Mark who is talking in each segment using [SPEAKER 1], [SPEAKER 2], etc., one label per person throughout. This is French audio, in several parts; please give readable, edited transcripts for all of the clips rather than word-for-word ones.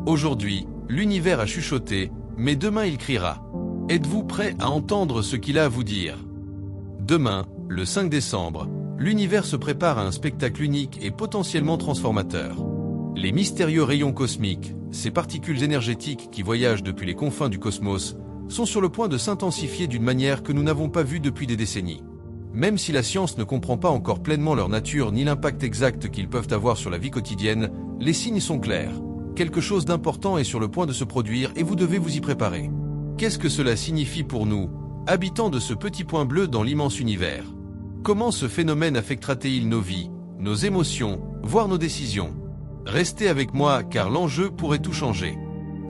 [SPEAKER 1] Aujourd'hui, l'univers a chuchoté, mais demain il criera. Êtes-vous prêt à entendre ce qu'il a à vous dire? Demain, le 5 décembre, l'univers se prépare à un spectacle unique et potentiellement transformateur. Les mystérieux rayons cosmiques, ces particules énergétiques qui voyagent depuis les confins du cosmos, sont sur le point de s'intensifier d'une manière que nous n'avons pas vue depuis des décennies. Même si la science ne comprend pas encore pleinement leur nature ni l'impact exact qu'ils peuvent avoir sur la vie quotidienne, les signes sont clairs. Quelque chose d'important est sur le point de se produire et vous devez vous y préparer. Qu'est-ce que cela signifie pour nous, habitants de ce petit point bleu dans l'immense univers? Comment ce phénomène affectera-t-il nos vies, nos émotions, voire nos décisions? Restez avec moi car l'enjeu pourrait tout changer.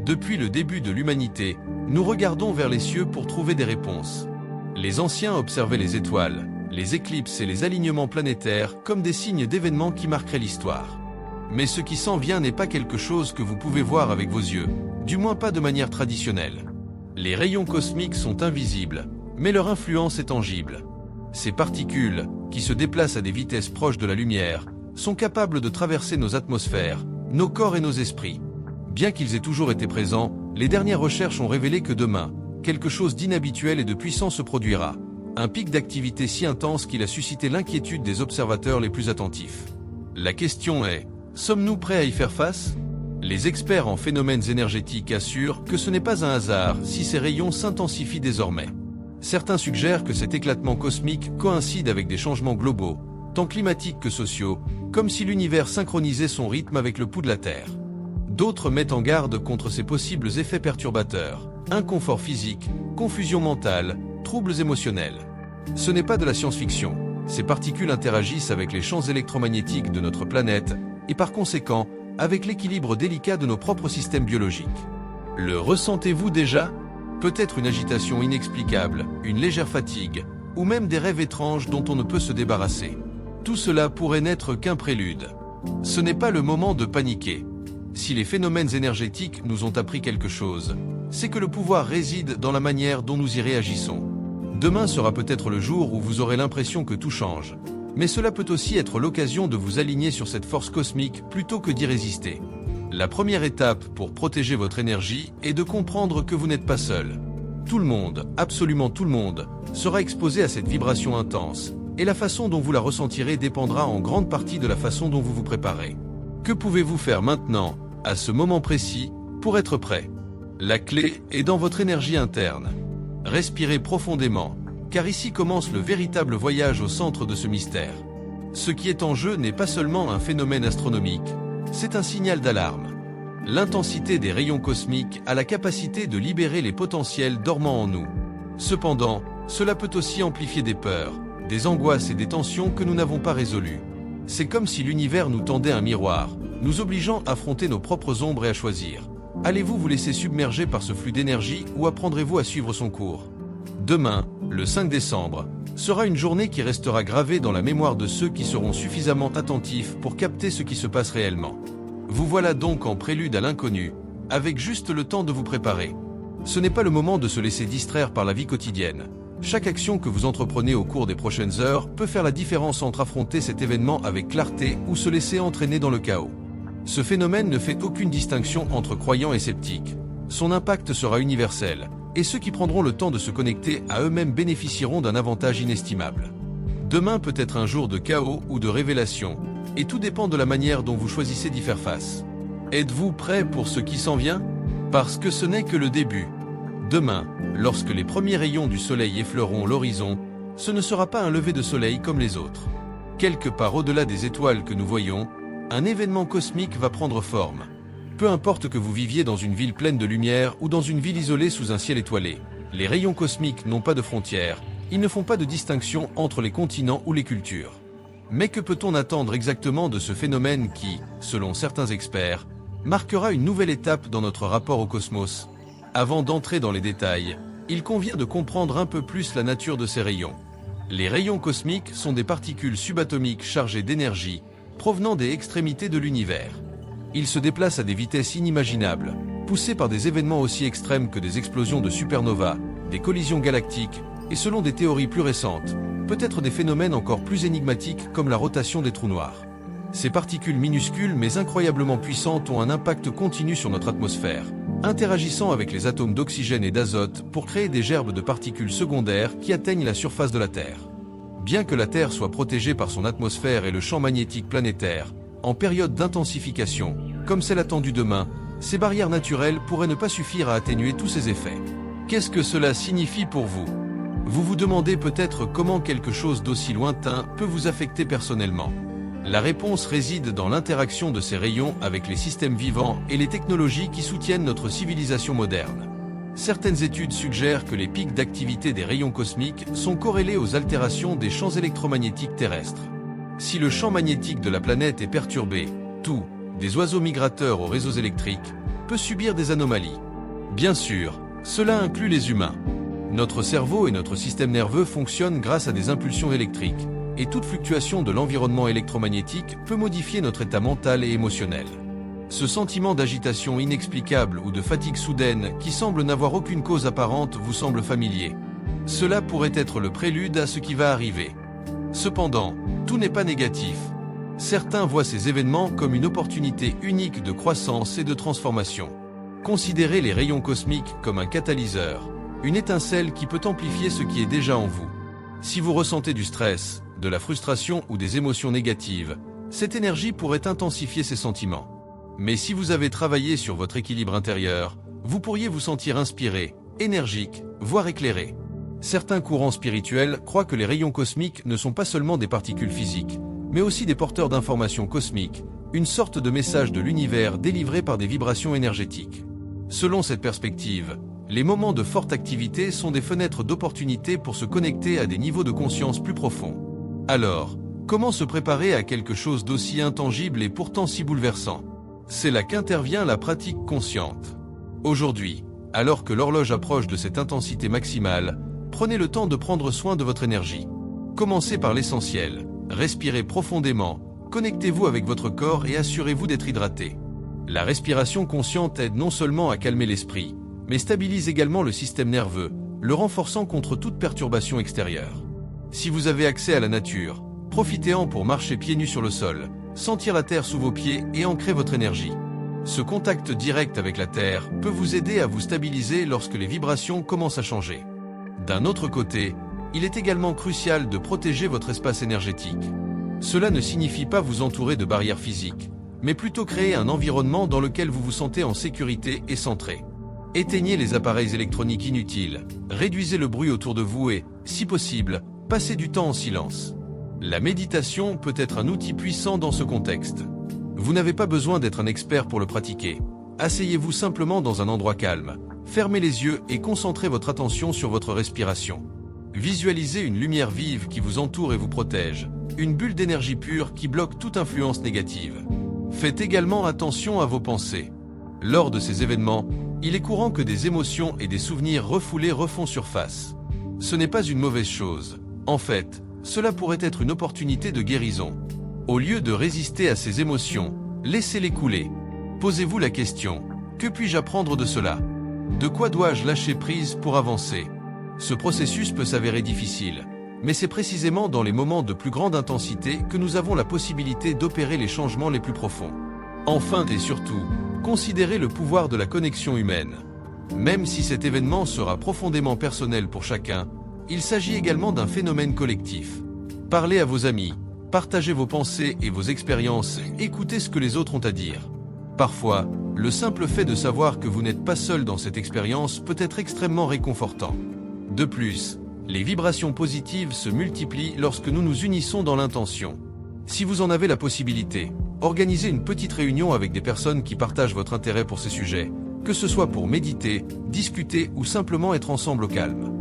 [SPEAKER 1] Depuis le début de l'humanité, nous regardons vers les cieux pour trouver des réponses. Les anciens observaient les étoiles, les éclipses et les alignements planétaires comme des signes d'événements qui marqueraient l'histoire. Mais ce qui s'en vient n'est pas quelque chose que vous pouvez voir avec vos yeux, du moins pas de manière traditionnelle. Les rayons cosmiques sont invisibles, mais leur influence est tangible. Ces particules, qui se déplacent à des vitesses proches de la lumière, sont capables de traverser nos atmosphères, nos corps et nos esprits. Bien qu'ils aient toujours été présents, les dernières recherches ont révélé que demain, quelque chose d'inhabituel et de puissant se produira. Un pic d'activité si intense qu'il a suscité l'inquiétude des observateurs les plus attentifs. La question est, sommes-nous prêts à y faire face? Les experts en phénomènes énergétiques assurent que ce n'est pas un hasard si ces rayons s'intensifient désormais. Certains suggèrent que cet éclatement cosmique coïncide avec des changements globaux, tant climatiques que sociaux, comme si l'univers synchronisait son rythme avec le pouls de la Terre. D'autres mettent en garde contre ces possibles effets perturbateurs, inconfort physique, confusion mentale, troubles émotionnels. Ce n'est pas de la science-fiction, ces particules interagissent avec les champs électromagnétiques de notre planète et par conséquent, avec l'équilibre délicat de nos propres systèmes biologiques. Le ressentez-vous déjà? Peut-être une agitation inexplicable, une légère fatigue, ou même des rêves étranges dont on ne peut se débarrasser. Tout cela pourrait n'être qu'un prélude. Ce n'est pas le moment de paniquer. Si les phénomènes énergétiques nous ont appris quelque chose, c'est que le pouvoir réside dans la manière dont nous y réagissons. Demain sera peut-être le jour où vous aurez l'impression que tout change. Mais cela peut aussi être l'occasion de vous aligner sur cette force cosmique plutôt que d'y résister. La première étape pour protéger votre énergie est de comprendre que vous n'êtes pas seul. Tout le monde, absolument tout le monde, sera exposé à cette vibration intense, et la façon dont vous la ressentirez dépendra en grande partie de la façon dont vous vous préparez. Que pouvez-vous faire maintenant, à ce moment précis, pour être prêt? La clé est dans votre énergie interne. Respirez profondément, car ici commence le véritable voyage au centre de ce mystère. Ce qui est en jeu n'est pas seulement un phénomène astronomique, c'est un signal d'alarme. L'intensité des rayons cosmiques a la capacité de libérer les potentiels dormants en nous. Cependant, cela peut aussi amplifier des peurs, des angoisses et des tensions que nous n'avons pas résolues. C'est comme si l'univers nous tendait un miroir, nous obligeant à affronter nos propres ombres et à choisir. Allez-vous vous laisser submerger par ce flux d'énergie ou apprendrez-vous à suivre son cours? Demain, le 5 décembre, sera une journée qui restera gravée dans la mémoire de ceux qui seront suffisamment attentifs pour capter ce qui se passe réellement. Vous voilà donc en prélude à l'inconnu, avec juste le temps de vous préparer. Ce n'est pas le moment de se laisser distraire par la vie quotidienne. Chaque action que vous entreprenez au cours des prochaines heures peut faire la différence entre affronter cet événement avec clarté ou se laisser entraîner dans le chaos. Ce phénomène ne fait aucune distinction entre croyants et sceptiques. Son impact sera universel, et ceux qui prendront le temps de se connecter à eux-mêmes bénéficieront d'un avantage inestimable. Demain peut être un jour de chaos ou de révélation, et tout dépend de la manière dont vous choisissez d'y faire face. Êtes-vous prêt pour ce qui s'en vient? Parce que ce n'est que le début. Demain, lorsque les premiers rayons du soleil effleureront l'horizon, ce ne sera pas un lever de soleil comme les autres. Quelque part au-delà des étoiles que nous voyons, un événement cosmique va prendre forme. Peu importe que vous viviez dans une ville pleine de lumière ou dans une ville isolée sous un ciel étoilé, les rayons cosmiques n'ont pas de frontières, ils ne font pas de distinction entre les continents ou les cultures. Mais que peut-on attendre exactement de ce phénomène qui, selon certains experts, marquera une nouvelle étape dans notre rapport au cosmos? Avant d'entrer dans les détails, il convient de comprendre un peu plus la nature de ces rayons. Les rayons cosmiques sont des particules subatomiques chargées d'énergie, provenant des extrémités de l'univers. Ils se déplacent à des vitesses inimaginables, poussés par des événements aussi extrêmes que des explosions de supernovas, des collisions galactiques, et selon des théories plus récentes, peut-être des phénomènes encore plus énigmatiques comme la rotation des trous noirs. Ces particules minuscules mais incroyablement puissantes ont un impact continu sur notre atmosphère, interagissant avec les atomes d'oxygène et d'azote pour créer des gerbes de particules secondaires qui atteignent la surface de la Terre. Bien que la Terre soit protégée par son atmosphère et le champ magnétique planétaire, en période d'intensification, comme celle attendue demain, ces barrières naturelles pourraient ne pas suffire à atténuer tous ces effets. Qu'est-ce que cela signifie pour vous? Vous vous demandez peut-être comment quelque chose d'aussi lointain peut vous affecter personnellement. La réponse réside dans l'interaction de ces rayons avec les systèmes vivants et les technologies qui soutiennent notre civilisation moderne. Certaines études suggèrent que les pics d'activité des rayons cosmiques sont corrélés aux altérations des champs électromagnétiques terrestres. Si le champ magnétique de la planète est perturbé, tout, des oiseaux migrateurs aux réseaux électriques, peut subir des anomalies. Bien sûr, cela inclut les humains. Notre cerveau et notre système nerveux fonctionnent grâce à des impulsions électriques, et toute fluctuation de l'environnement électromagnétique peut modifier notre état mental et émotionnel. Ce sentiment d'agitation inexplicable ou de fatigue soudaine qui semble n'avoir aucune cause apparente vous semble familier. Cela pourrait être le prélude à ce qui va arriver. Cependant, tout n'est pas négatif. Certains voient ces événements comme une opportunité unique de croissance et de transformation. Considérez les rayons cosmiques comme un catalyseur, une étincelle qui peut amplifier ce qui est déjà en vous. Si vous ressentez du stress, de la frustration ou des émotions négatives, cette énergie pourrait intensifier ces sentiments. Mais si vous avez travaillé sur votre équilibre intérieur, vous pourriez vous sentir inspiré, énergique, voire éclairé. Certains courants spirituels croient que les rayons cosmiques ne sont pas seulement des particules physiques, mais aussi des porteurs d'informations cosmiques, une sorte de message de l'univers délivré par des vibrations énergétiques. Selon cette perspective, les moments de forte activité sont des fenêtres d'opportunité pour se connecter à des niveaux de conscience plus profonds. Alors, comment se préparer à quelque chose d'aussi intangible et pourtant si bouleversant? C'est là qu'intervient la pratique consciente. Aujourd'hui, alors que l'horloge approche de cette intensité maximale, prenez le temps de prendre soin de votre énergie. Commencez par l'essentiel, respirez profondément, connectez-vous avec votre corps et assurez-vous d'être hydraté. La respiration consciente aide non seulement à calmer l'esprit, mais stabilise également le système nerveux, le renforçant contre toute perturbation extérieure. Si vous avez accès à la nature, profitez-en pour marcher pieds nus sur le sol, sentir la terre sous vos pieds et ancrer votre énergie. Ce contact direct avec la terre peut vous aider à vous stabiliser lorsque les vibrations commencent à changer. D'un autre côté, il est également crucial de protéger votre espace énergétique. Cela ne signifie pas vous entourer de barrières physiques, mais plutôt créer un environnement dans lequel vous vous sentez en sécurité et centré. Éteignez les appareils électroniques inutiles, réduisez le bruit autour de vous et, si possible, passez du temps en silence. La méditation peut être un outil puissant dans ce contexte. Vous n'avez pas besoin d'être un expert pour le pratiquer. Asseyez-vous simplement dans un endroit calme, fermez les yeux et concentrez votre attention sur votre respiration. Visualisez une lumière vive qui vous entoure et vous protège, une bulle d'énergie pure qui bloque toute influence négative. Faites également attention à vos pensées. Lors de ces événements, il est courant que des émotions et des souvenirs refoulés refont surface. Ce n'est pas une mauvaise chose. En fait, cela pourrait être une opportunité de guérison. Au lieu de résister à ces émotions, laissez-les couler. Posez-vous la question, que puis-je apprendre de cela? De quoi dois-je lâcher prise pour avancer? Ce processus peut s'avérer difficile, mais c'est précisément dans les moments de plus grande intensité que nous avons la possibilité d'opérer les changements les plus profonds. Enfin et surtout, considérez le pouvoir de la connexion humaine. Même si cet événement sera profondément personnel pour chacun, il s'agit également d'un phénomène collectif. Parlez à vos amis, partagez vos pensées et vos expériences, écoutez ce que les autres ont à dire. Parfois, le simple fait de savoir que vous n'êtes pas seul dans cette expérience peut être extrêmement réconfortant. De plus, les vibrations positives se multiplient lorsque nous nous unissons dans l'intention. Si vous en avez la possibilité, organisez une petite réunion avec des personnes qui partagent votre intérêt pour ces sujets, que ce soit pour méditer, discuter ou simplement être ensemble au calme.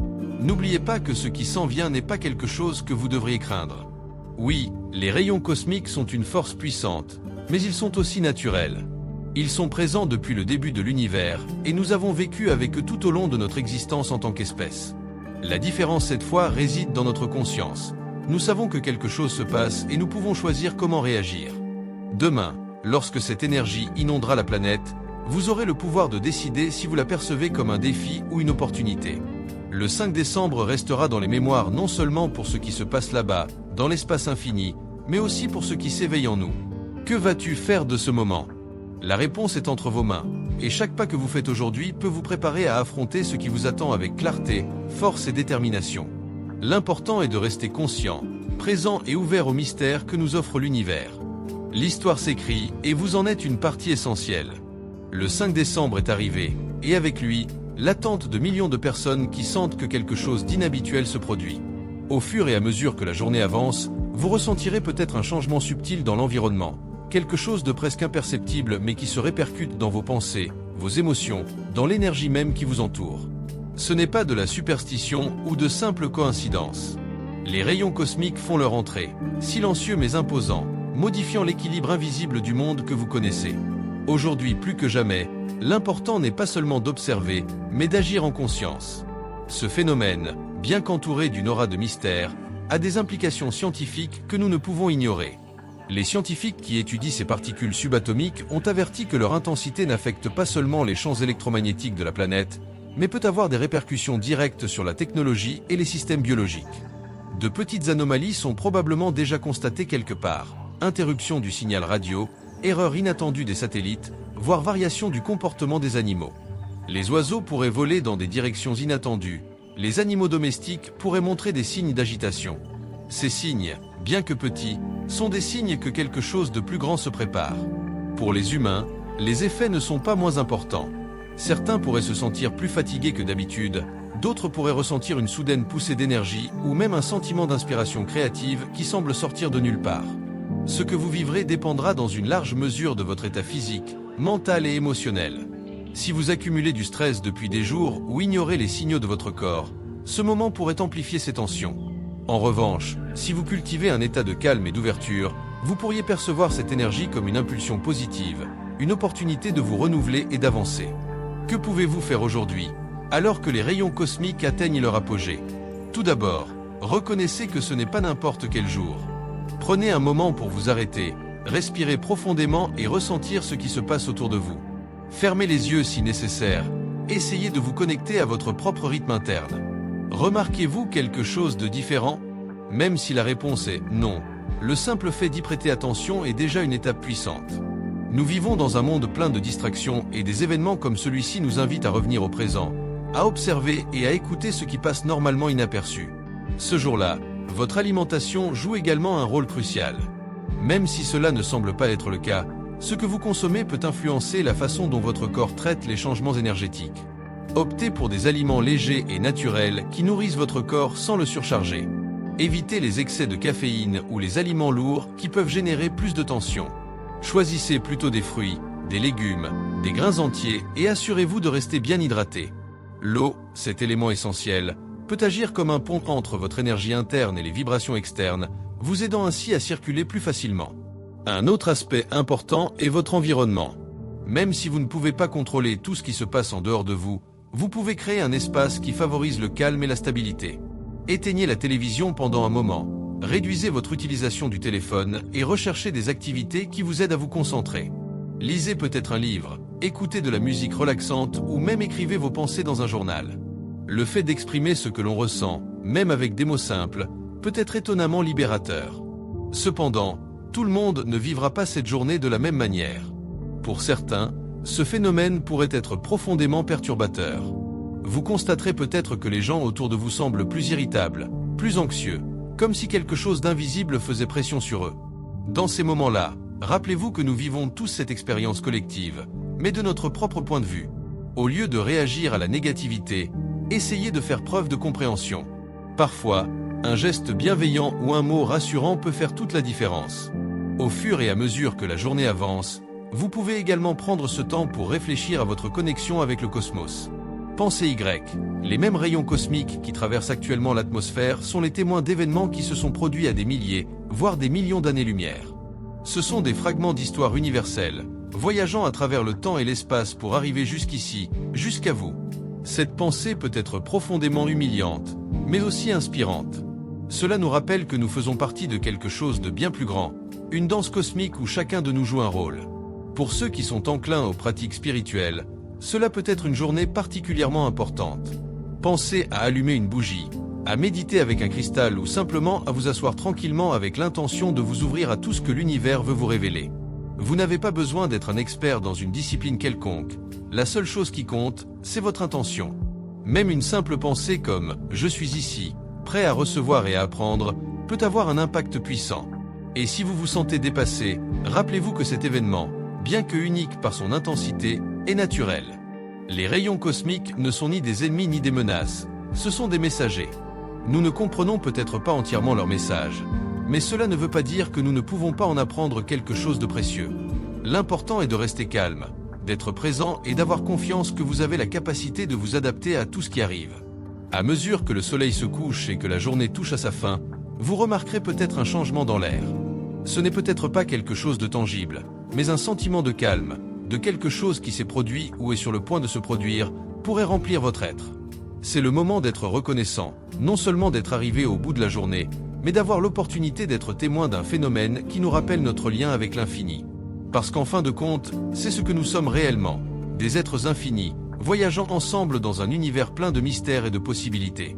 [SPEAKER 1] N'oubliez pas que ce qui s'en vient n'est pas quelque chose que vous devriez craindre. Oui, les rayons cosmiques sont une force puissante, mais ils sont aussi naturels. Ils sont présents depuis le début de l'univers, et nous avons vécu avec eux tout au long de notre existence en tant qu'espèce. La différence cette fois réside dans notre conscience. Nous savons que quelque chose se passe et nous pouvons choisir comment réagir. Demain, lorsque cette énergie inondera la planète, vous aurez le pouvoir de décider si vous la percevez comme un défi ou une opportunité. Le 5 décembre restera dans les mémoires non seulement pour ce qui se passe là-bas, dans l'espace infini, mais aussi pour ce qui s'éveille en nous. Que vas-tu faire de ce moment? La réponse est entre vos mains, et chaque pas que vous faites aujourd'hui peut vous préparer à affronter ce qui vous attend avec clarté, force et détermination. L'important est de rester conscient, présent et ouvert au mystère que nous offre l'univers. L'histoire s'écrit, et vous en êtes une partie essentielle. Le 5 décembre est arrivé, et avec lui, l'attente de millions de personnes qui sentent que quelque chose d'inhabituel se produit. Au fur et à mesure que la journée avance, vous ressentirez peut-être un changement subtil dans l'environnement, quelque chose de presque imperceptible mais qui se répercute dans vos pensées, vos émotions, dans l'énergie même qui vous entoure. Ce n'est pas de la superstition ou de simples coïncidences. Les rayons cosmiques font leur entrée, silencieux mais imposants, modifiant l'équilibre invisible du monde que vous connaissez. Aujourd'hui plus que jamais, l'important n'est pas seulement d'observer, mais d'agir en conscience. Ce phénomène, bien qu'entouré d'une aura de mystère, a des implications scientifiques que nous ne pouvons ignorer. Les scientifiques qui étudient ces particules subatomiques ont averti que leur intensité n'affecte pas seulement les champs électromagnétiques de la planète, mais peut avoir des répercussions directes sur la technologie et les systèmes biologiques. De petites anomalies sont probablement déjà constatées quelque part. Interruption du signal radio, erreur inattendue des satellites, voire variation du comportement des animaux. Les oiseaux pourraient voler dans des directions inattendues. Les animaux domestiques pourraient montrer des signes d'agitation. Ces signes, bien que petits, sont des signes que quelque chose de plus grand se prépare. Pour les humains, les effets ne sont pas moins importants. Certains pourraient se sentir plus fatigués que d'habitude, d'autres pourraient ressentir une soudaine poussée d'énergie ou même un sentiment d'inspiration créative qui semble sortir de nulle part. Ce que vous vivrez dépendra dans une large mesure de votre état physique, mental et émotionnel. Si vous accumulez du stress depuis des jours ou ignorez les signaux de votre corps, ce moment pourrait amplifier ces tensions. En revanche, si vous cultivez un état de calme et d'ouverture, vous pourriez percevoir cette énergie comme une impulsion positive, une opportunité de vous renouveler et d'avancer. Que pouvez-vous faire aujourd'hui, alors que les rayons cosmiques atteignent leur apogée? Tout d'abord, reconnaissez que ce n'est pas n'importe quel jour. Prenez un moment pour vous arrêter, respirez profondément et ressentir ce qui se passe autour de vous. Fermez les yeux si nécessaire, essayez de vous connecter à votre propre rythme interne. Remarquez-vous quelque chose de différent? Même si la réponse est non, le simple fait d'y prêter attention est déjà une étape puissante. Nous vivons dans un monde plein de distractions et des événements comme celui-ci nous invitent à revenir au présent, à observer et à écouter ce qui passe normalement inaperçu. Ce jour-là, votre alimentation joue également un rôle crucial. Même si cela ne semble pas être le cas, ce que vous consommez peut influencer la façon dont votre corps traite les changements énergétiques. Optez pour des aliments légers et naturels qui nourrissent votre corps sans le surcharger. Évitez les excès de caféine ou les aliments lourds qui peuvent générer plus de tension. Choisissez plutôt des fruits, des légumes, des grains entiers et assurez-vous de rester bien hydraté. L'eau, cet élément essentiel, peut agir comme un pont entre votre énergie interne et les vibrations externes, vous aidant ainsi à circuler plus facilement. Un autre aspect important est votre environnement. Même si vous ne pouvez pas contrôler tout ce qui se passe en dehors de vous, vous pouvez créer un espace qui favorise le calme et la stabilité. Éteignez la télévision pendant un moment, réduisez votre utilisation du téléphone et recherchez des activités qui vous aident à vous concentrer. Lisez peut-être un livre, écoutez de la musique relaxante ou même écrivez vos pensées dans un journal. Le fait d'exprimer ce que l'on ressent, même avec des mots simples, peut être étonnamment libérateur. Cependant, tout le monde ne vivra pas cette journée de la même manière. Pour certains, ce phénomène pourrait être profondément perturbateur. Vous constaterez peut-être que les gens autour de vous semblent plus irritables, plus anxieux, comme si quelque chose d'invisible faisait pression sur eux. Dans ces moments-là, rappelez-vous que nous vivons tous cette expérience collective, mais de notre propre point de vue. Au lieu de réagir à la négativité, essayez de faire preuve de compréhension. Parfois, un geste bienveillant ou un mot rassurant peut faire toute la différence. Au fur et à mesure que la journée avance, vous pouvez également prendre ce temps pour réfléchir à votre connexion avec le cosmos. Pensez Y, les mêmes rayons cosmiques qui traversent actuellement l'atmosphère sont les témoins d'événements qui se sont produits à des milliers, voire des millions d'années-lumière. Ce sont des fragments d'histoire universelle, voyageant à travers le temps et l'espace pour arriver jusqu'ici, jusqu'à vous. Cette pensée peut être profondément humiliante, mais aussi inspirante. Cela nous rappelle que nous faisons partie de quelque chose de bien plus grand, une danse cosmique où chacun de nous joue un rôle. Pour ceux qui sont enclins aux pratiques spirituelles, cela peut être une journée particulièrement importante. Pensez à allumer une bougie, à méditer avec un cristal ou simplement à vous asseoir tranquillement avec l'intention de vous ouvrir à tout ce que l'univers veut vous révéler. Vous n'avez pas besoin d'être un expert dans une discipline quelconque. La seule chose qui compte, c'est votre intention. Même une simple pensée comme « je suis ici, prêt à recevoir et à apprendre » peut avoir un impact puissant. Et si vous vous sentez dépassé, rappelez-vous que cet événement, bien que unique par son intensité, est naturel. Les rayons cosmiques ne sont ni des ennemis ni des menaces, ce sont des messagers. Nous ne comprenons peut-être pas entièrement leur message, mais cela ne veut pas dire que nous ne pouvons pas en apprendre quelque chose de précieux. L'important est de rester calme, d'être présent et d'avoir confiance que vous avez la capacité de vous adapter à tout ce qui arrive. À mesure que le soleil se couche et que la journée touche à sa fin, vous remarquerez peut-être un changement dans l'air. Ce n'est peut-être pas quelque chose de tangible, mais un sentiment de calme, de quelque chose qui s'est produit ou est sur le point de se produire, pourrait remplir votre être. C'est le moment d'être reconnaissant, non seulement d'être arrivé au bout de la journée, mais d'avoir l'opportunité d'être témoin d'un phénomène qui nous rappelle notre lien avec l'infini. Parce qu'en fin de compte, c'est ce que nous sommes réellement, des êtres infinis, voyageant ensemble dans un univers plein de mystères et de possibilités.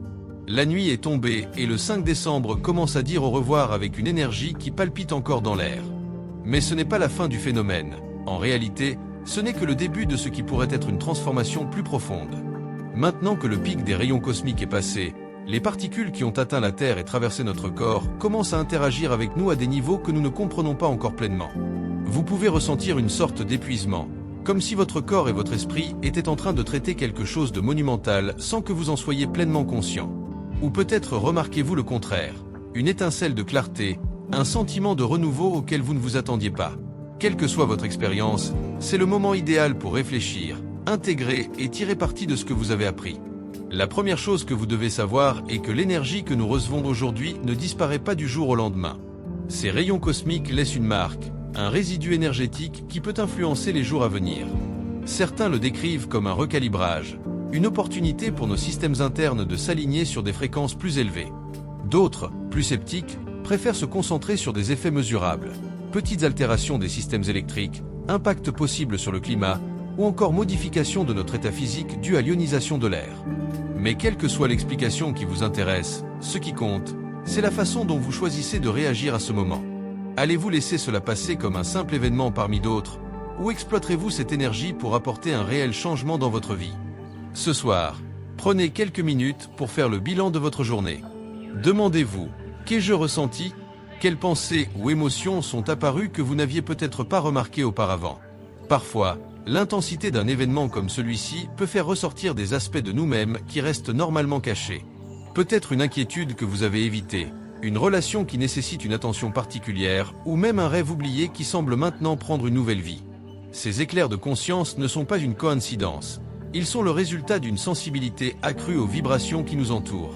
[SPEAKER 1] La nuit est tombée et le 5 décembre commence à dire au revoir avec une énergie qui palpite encore dans l'air. Mais ce n'est pas la fin du phénomène. En réalité, ce n'est que le début de ce qui pourrait être une transformation plus profonde. Maintenant que le pic des rayons cosmiques est passé, les particules qui ont atteint la Terre et traversé notre corps commencent à interagir avec nous à des niveaux que nous ne comprenons pas encore pleinement. Vous pouvez ressentir une sorte d'épuisement, comme si votre corps et votre esprit étaient en train de traiter quelque chose de monumental sans que vous en soyez pleinement conscient. Ou peut-être remarquez-vous le contraire, une étincelle de clarté, un sentiment de renouveau auquel vous ne vous attendiez pas. Quelle que soit votre expérience, c'est le moment idéal pour réfléchir, intégrer et tirer parti de ce que vous avez appris. La première chose que vous devez savoir est que l'énergie que nous recevons aujourd'hui ne disparaît pas du jour au lendemain. Ces rayons cosmiques laissent une marque, un résidu énergétique qui peut influencer les jours à venir. Certains le décrivent comme un recalibrage, une opportunité pour nos systèmes internes de s'aligner sur des fréquences plus élevées. D'autres, plus sceptiques, préfèrent se concentrer sur des effets mesurables. Petites altérations des systèmes électriques, impact possible sur le climat, ou encore modification de notre état physique dû à l'ionisation de l'air. Mais quelle que soit l'explication qui vous intéresse, ce qui compte, c'est la façon dont vous choisissez de réagir à ce moment. Allez-vous laisser cela passer comme un simple événement parmi d'autres, ou exploiterez-vous cette énergie pour apporter un réel changement dans votre vie? Ce soir, prenez quelques minutes pour faire le bilan de votre journée. Demandez-vous, qu'ai-je ressenti? Quelles pensées ou émotions sont apparues que vous n'aviez peut-être pas remarquées auparavant? Parfois, l'intensité d'un événement comme celui-ci peut faire ressortir des aspects de nous-mêmes qui restent normalement cachés. Peut-être une inquiétude que vous avez évitée, une relation qui nécessite une attention particulière, ou même un rêve oublié qui semble maintenant prendre une nouvelle vie. Ces éclairs de conscience ne sont pas une coïncidence. Ils sont le résultat d'une sensibilité accrue aux vibrations qui nous entourent.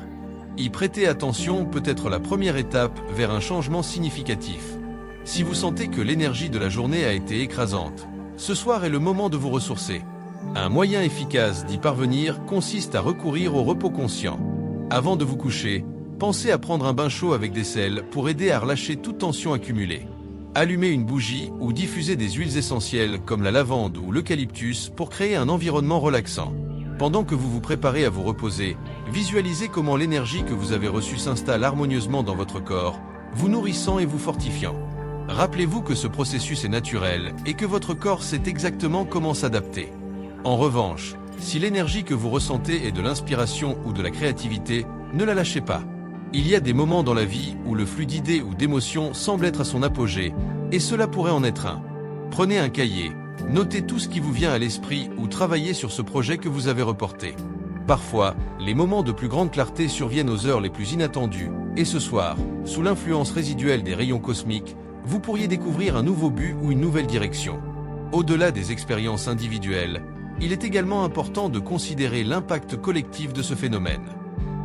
[SPEAKER 1] Y prêter attention peut être la première étape vers un changement significatif. Si vous sentez que l'énergie de la journée a été écrasante, ce soir est le moment de vous ressourcer. Un moyen efficace d'y parvenir consiste à recourir au repos conscient. Avant de vous coucher, pensez à prendre un bain chaud avec des sels pour aider à relâcher toute tension accumulée. Allumez une bougie ou diffusez des huiles essentielles comme la lavande ou l'eucalyptus pour créer un environnement relaxant. Pendant que vous vous préparez à vous reposer, visualisez comment l'énergie que vous avez reçue s'installe harmonieusement dans votre corps, vous nourrissant et vous fortifiant. Rappelez-vous que ce processus est naturel et que votre corps sait exactement comment s'adapter. En revanche, si l'énergie que vous ressentez est de l'inspiration ou de la créativité, ne la lâchez pas. Il y a des moments dans la vie où le flux d'idées ou d'émotions semble être à son apogée, et cela pourrait en être un. Prenez un cahier, notez tout ce qui vous vient à l'esprit ou travaillez sur ce projet que vous avez reporté. Parfois, les moments de plus grande clarté surviennent aux heures les plus inattendues, et ce soir, sous l'influence résiduelle des rayons cosmiques, vous pourriez découvrir un nouveau but ou une nouvelle direction. Au-delà des expériences individuelles, il est également important de considérer l'impact collectif de ce phénomène.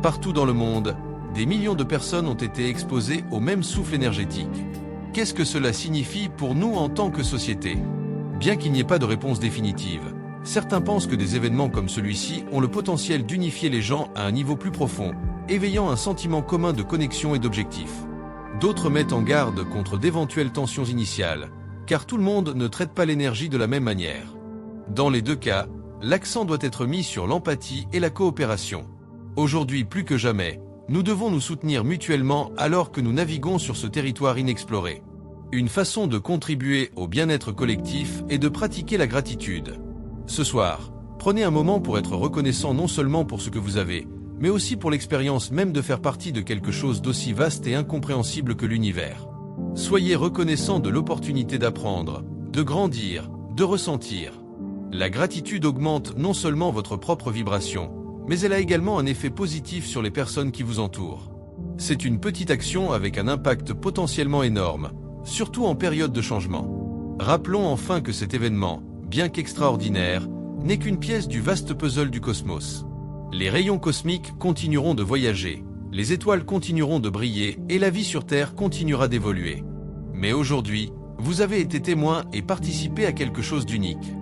[SPEAKER 1] Partout dans le monde, des millions de personnes ont été exposées au même souffle énergétique. Qu'est-ce que cela signifie pour nous en tant que société? Bien qu'il n'y ait pas de réponse définitive, certains pensent que des événements comme celui-ci ont le potentiel d'unifier les gens à un niveau plus profond, éveillant un sentiment commun de connexion et d'objectif. D'autres mettent en garde contre d'éventuelles tensions initiales, car tout le monde ne traite pas l'énergie de la même manière. Dans les deux cas, l'accent doit être mis sur l'empathie et la coopération. Aujourd'hui plus que jamais, nous devons nous soutenir mutuellement alors que nous naviguons sur ce territoire inexploré. Une façon de contribuer au bien-être collectif est de pratiquer la gratitude. Ce soir, prenez un moment pour être reconnaissant non seulement pour ce que vous avez, mais aussi pour l'expérience même de faire partie de quelque chose d'aussi vaste et incompréhensible que l'univers. Soyez reconnaissant de l'opportunité d'apprendre, de grandir, de ressentir. La gratitude augmente non seulement votre propre vibration, mais elle a également un effet positif sur les personnes qui vous entourent. C'est une petite action avec un impact potentiellement énorme, surtout en période de changement. Rappelons enfin que cet événement, bien qu'extraordinaire, n'est qu'une pièce du vaste puzzle du cosmos. Les rayons cosmiques continueront de voyager, les étoiles continueront de briller et la vie sur Terre continuera d'évoluer. Mais aujourd'hui, vous avez été témoin et participé à quelque chose d'unique.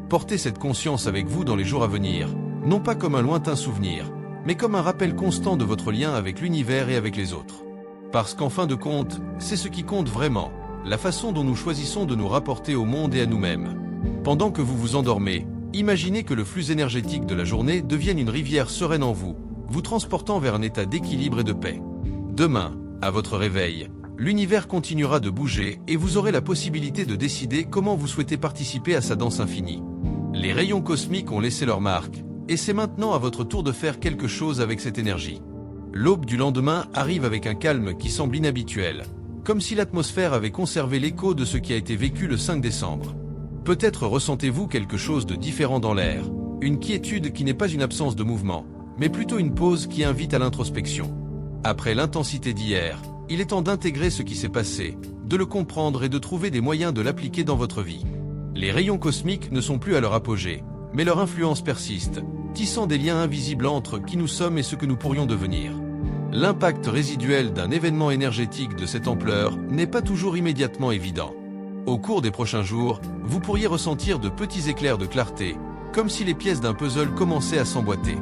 [SPEAKER 1] Portez cette conscience avec vous dans les jours à venir, non pas comme un lointain souvenir, mais comme un rappel constant de votre lien avec l'univers et avec les autres. Parce qu'en fin de compte, c'est ce qui compte vraiment, la façon dont nous choisissons de nous rapporter au monde et à nous-mêmes. Pendant que vous vous endormez, imaginez que le flux énergétique de la journée devienne une rivière sereine en vous, vous transportant vers un état d'équilibre et de paix. Demain, à votre réveil, l'univers continuera de bouger et vous aurez la possibilité de décider comment vous souhaitez participer à sa danse infinie. Les rayons cosmiques ont laissé leur marque, et c'est maintenant à votre tour de faire quelque chose avec cette énergie. L'aube du lendemain arrive avec un calme qui semble inhabituel, comme si l'atmosphère avait conservé l'écho de ce qui a été vécu le 5 décembre. Peut-être ressentez-vous quelque chose de différent dans l'air, une quiétude qui n'est pas une absence de mouvement, mais plutôt une pause qui invite à l'introspection. Après l'intensité d'hier, il est temps d'intégrer ce qui s'est passé, de le comprendre et de trouver des moyens de l'appliquer dans votre vie. Les rayons cosmiques ne sont plus à leur apogée, mais leur influence persiste, tissant des liens invisibles entre qui nous sommes et ce que nous pourrions devenir. L'impact résiduel d'un événement énergétique de cette ampleur n'est pas toujours immédiatement évident. Au cours des prochains jours, vous pourriez ressentir de petits éclairs de clarté, comme si les pièces d'un puzzle commençaient à s'emboîter.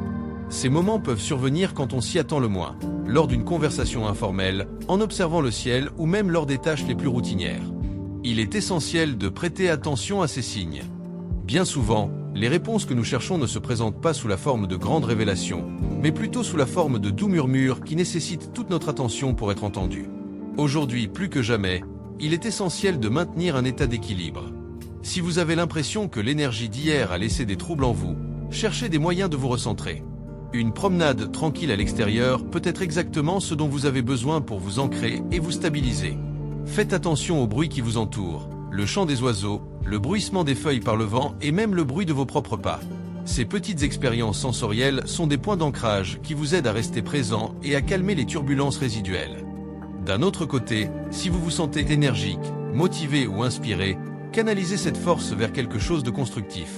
[SPEAKER 1] Ces moments peuvent survenir quand on s'y attend le moins, lors d'une conversation informelle, en observant le ciel ou même lors des tâches les plus routinières. Il est essentiel de prêter attention à ces signes. Bien souvent, les réponses que nous cherchons ne se présentent pas sous la forme de grandes révélations, mais plutôt sous la forme de doux murmures qui nécessitent toute notre attention pour être entendus. Aujourd'hui, plus que jamais, il est essentiel de maintenir un état d'équilibre. Si vous avez l'impression que l'énergie d'hier a laissé des troubles en vous, cherchez des moyens de vous recentrer. Une promenade tranquille à l'extérieur peut être exactement ce dont vous avez besoin pour vous ancrer et vous stabiliser. Faites attention aux bruits qui vous entourent, le chant des oiseaux, le bruissement des feuilles par le vent et même le bruit de vos propres pas. Ces petites expériences sensorielles sont des points d'ancrage qui vous aident à rester présent et à calmer les turbulences résiduelles. D'un autre côté, si vous vous sentez énergique, motivé ou inspiré, canalisez cette force vers quelque chose de constructif.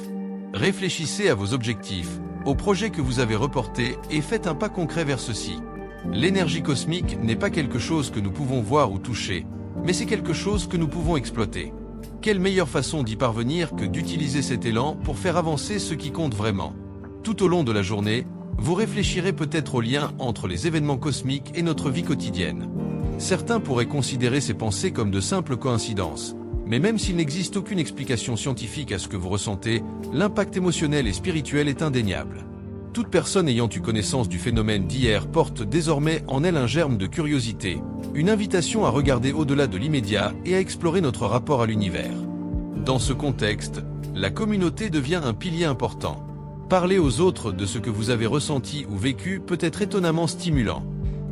[SPEAKER 1] Réfléchissez à vos objectifs, aux projets que vous avez reportés et faites un pas concret vers ceux-ci. L'énergie cosmique n'est pas quelque chose que nous pouvons voir ou toucher, mais c'est quelque chose que nous pouvons exploiter. Quelle meilleure façon d'y parvenir que d'utiliser cet élan pour faire avancer ce qui compte vraiment? Tout au long de la journée, vous réfléchirez peut-être au lien entre les événements cosmiques et notre vie quotidienne. Certains pourraient considérer ces pensées comme de simples coïncidences, mais même s'il n'existe aucune explication scientifique à ce que vous ressentez, l'impact émotionnel et spirituel est indéniable. Toute personne ayant eu connaissance du phénomène d'hier porte désormais en elle un germe de curiosité, une invitation à regarder au-delà de l'immédiat et à explorer notre rapport à l'univers. Dans ce contexte, la communauté devient un pilier important. Parler aux autres de ce que vous avez ressenti ou vécu peut être étonnamment stimulant.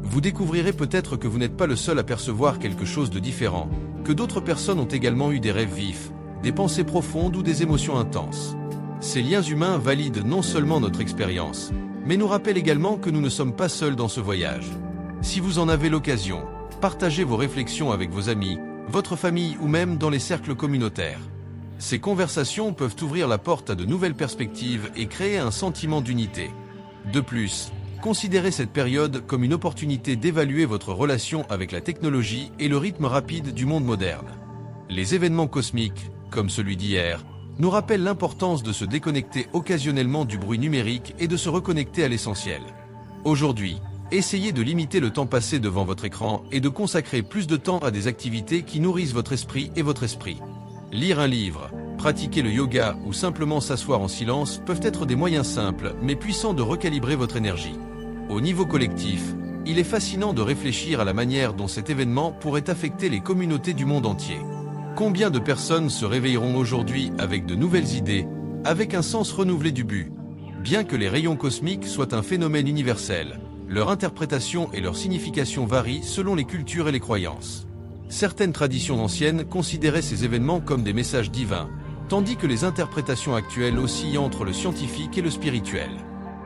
[SPEAKER 1] Vous découvrirez peut-être que vous n'êtes pas le seul à percevoir quelque chose de différent, que d'autres personnes ont également eu des rêves vifs, des pensées profondes ou des émotions intenses. Ces liens humains valident non seulement notre expérience, mais nous rappellent également que nous ne sommes pas seuls dans ce voyage. Si vous en avez l'occasion, partagez vos réflexions avec vos amis, votre famille ou même dans les cercles communautaires. Ces conversations peuvent ouvrir la porte à de nouvelles perspectives et créer un sentiment d'unité. De plus, considérez cette période comme une opportunité d'évaluer votre relation avec la technologie et le rythme rapide du monde moderne. Les événements cosmiques, comme celui d'hier, nous rappellent l'importance de se déconnecter occasionnellement du bruit numérique et de se reconnecter à l'essentiel. Aujourd'hui, essayez de limiter le temps passé devant votre écran et de consacrer plus de temps à des activités qui nourrissent votre esprit et votre esprit. Lire un livre, pratiquer le yoga ou simplement s'asseoir en silence peuvent être des moyens simples mais puissants de recalibrer votre énergie. Au niveau collectif, il est fascinant de réfléchir à la manière dont cet événement pourrait affecter les communautés du monde entier. Combien de personnes se réveilleront aujourd'hui avec de nouvelles idées, avec un sens renouvelé du but? Bien que les rayons cosmiques soient un phénomène universel, leur interprétation et leur signification varient selon les cultures et les croyances. Certaines traditions anciennes considéraient ces événements comme des messages divins, tandis que les interprétations actuelles oscillent entre le scientifique et le spirituel.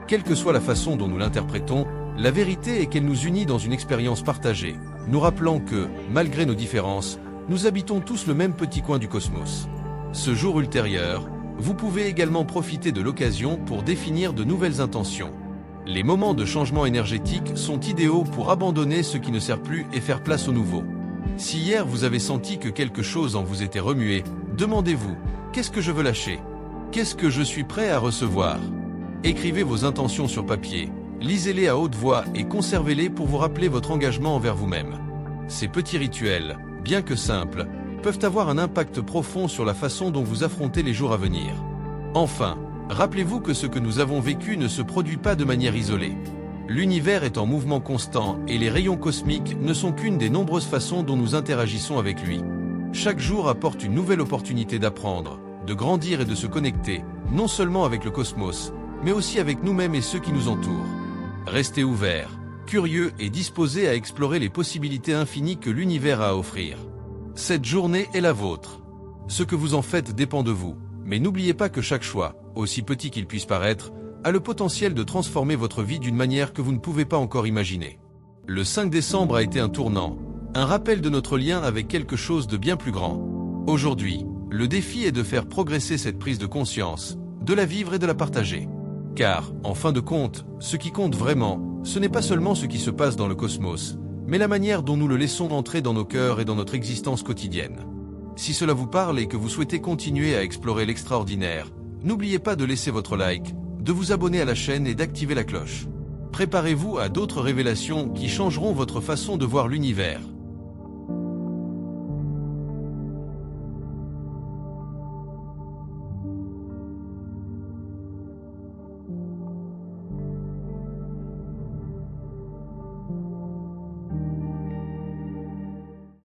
[SPEAKER 1] Quelle que soit la façon dont nous l'interprétons, la vérité est qu'elle nous unit dans une expérience partagée, nous rappelant que, malgré nos différences, nous habitons tous le même petit coin du cosmos. Ce jour ultérieur, vous pouvez également profiter de l'occasion pour définir de nouvelles intentions. Les moments de changement énergétique sont idéaux pour abandonner ce qui ne sert plus et faire place au nouveau. Si hier vous avez senti que quelque chose en vous était remué, demandez-vous, qu'est-ce que je veux lâcher? Qu'est-ce que je suis prêt à recevoir? Écrivez vos intentions sur papier, lisez-les à haute voix et conservez-les pour vous rappeler votre engagement envers vous-même. Ces petits rituels, bien que simples, peuvent avoir un impact profond sur la façon dont vous affrontez les jours à venir. Enfin, rappelez-vous que ce que nous avons vécu ne se produit pas de manière isolée. L'univers est en mouvement constant et les rayons cosmiques ne sont qu'une des nombreuses façons dont nous interagissons avec lui. Chaque jour apporte une nouvelle opportunité d'apprendre, de grandir et de se connecter, non seulement avec le cosmos, mais aussi avec nous-mêmes et ceux qui nous entourent. Restez ouverts, curieux et disposés à explorer les possibilités infinies que l'univers a à offrir. Cette journée est la vôtre. Ce que vous en faites dépend de vous, mais n'oubliez pas que chaque choix, aussi petit qu'il puisse paraître, a le potentiel de transformer votre vie d'une manière que vous ne pouvez pas encore imaginer. Le 5 décembre a été un tournant, un rappel de notre lien avec quelque chose de bien plus grand. Aujourd'hui, le défi est de faire progresser cette prise de conscience, de la vivre et de la partager. Car, en fin de compte, ce qui compte vraiment, ce n'est pas seulement ce qui se passe dans le cosmos, mais la manière dont nous le laissons entrer dans nos cœurs et dans notre existence quotidienne. Si cela vous parle et que vous souhaitez continuer à explorer l'extraordinaire, n'oubliez pas de laisser votre like, de vous abonner à la chaîne et d'activer la cloche. Préparez-vous à d'autres révélations qui changeront votre façon de voir l'univers.